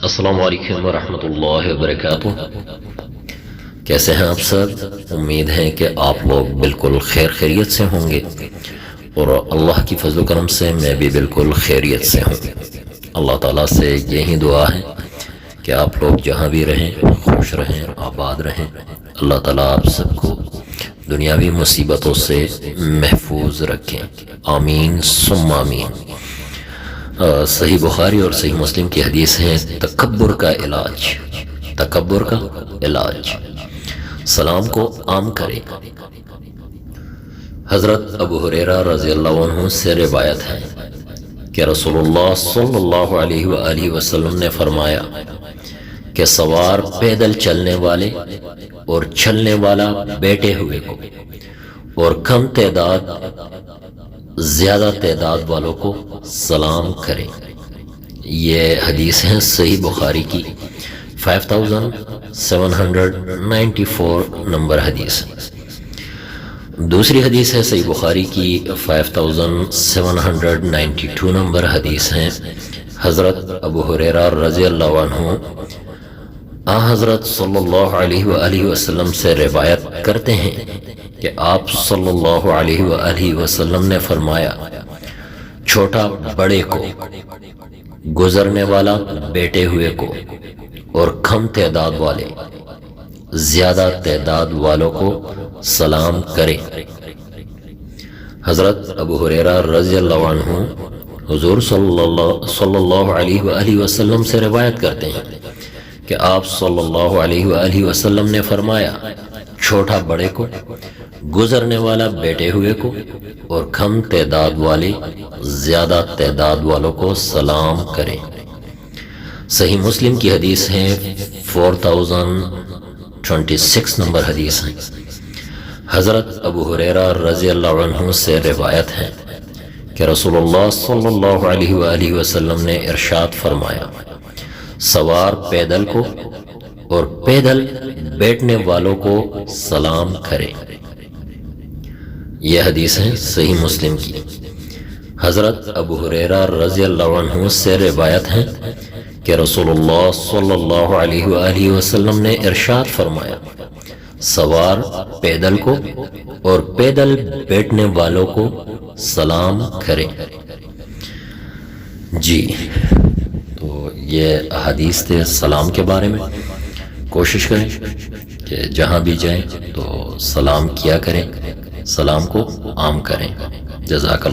السلام علیکم ورحمۃ اللہ وبرکاتہ۔ کیسے ہیں آپ سب؟ امید ہے کہ آپ لوگ بالکل خیریت سے ہوں گے، اور اللہ کی فضل و کرم سے میں بھی بالکل خیریت سے ہوں۔ اللہ تعالیٰ سے یہی دعا ہے کہ آپ لوگ جہاں بھی رہیں خوش رہیں، آباد رہیں۔ اللہ تعالیٰ آپ سب کو دنیاوی مصیبتوں سے محفوظ رکھیں، آمین ثم آمین۔ صحیح بخاری اور صحیح مسلم کی حدیث ہے تکبر کا علاج، تکبر کا علاج، سلام کو عام کرے۔ حضرت ابو ہریرہ رضی اللہ عنہ سے روایت ہے کہ رسول اللہ صلی اللہ علیہ وآلہ وسلم نے فرمایا کہ سوار پیدل چلنے والے اور چلنے والا بیٹھے ہوئے کو اور کم تعداد زیادہ تعداد والوں کو سلام کریں۔ یہ حدیث ہے صحیح بخاری کی 5794 نمبر حدیث۔ دوسری حدیث ہے صحیح بخاری کی 5792 نمبر حدیث ہے۔ حضرت ابو ہریرہ رضی اللہ عنہ حضرت صلی اللہ علیہ وآلہ وسلم سے روایت کرتے ہیں کہ آپ صلی اللہ علیہ وآلہ وسلم نے فرمایا، چھوٹا بڑے کو، گزرنے والا بیٹھے ہوئے کو اور کم تعداد والے زیادہ تعداد والوں کو سلام کریں۔ حضرت ابو ہریرہ رضی اللہ عنہ حضور صلی اللہ علیہ وآلہ وسلم سے روایت کرتے ہیں کہ آپ صلی اللہ علیہ وآلہ وسلم نے فرمایا، چھوٹا بڑے کو، گزرنے والا بیٹھے ہوئے کو اور کم تعداد والے زیادہ تعداد والوں کو سلام کریں۔ صحیح مسلم کی حدیث ہے 4026 نمبر حدیث ہے۔ حضرت ابو ہریرہ رضی اللہ عنہ سے روایت ہے کہ رسول اللہ صلی اللہ علیہ وآلہ وسلم نے ارشاد فرمایا، سوار پیدل کو اور پیدل بیٹھنے والوں کو سلام کریں۔ یہ حدیث ہے صحیح مسلم کی۔ حضرت ابو ہریرہ رضی اللہ عنہ سے روایت ہے کہ رسول اللہ صلی اللہ علیہ وآلہ وسلم نے ارشاد فرمایا، سوار پیدل کو اور پیدل بیٹھنے والوں کو سلام کریں۔ جی، تو یہ حدیث تھے سلام کے بارے میں۔ کوشش کریں کہ جہاں بھی جائیں تو سلام کیا کریں، سلام کو عام کریں۔ جزاک اللہ۔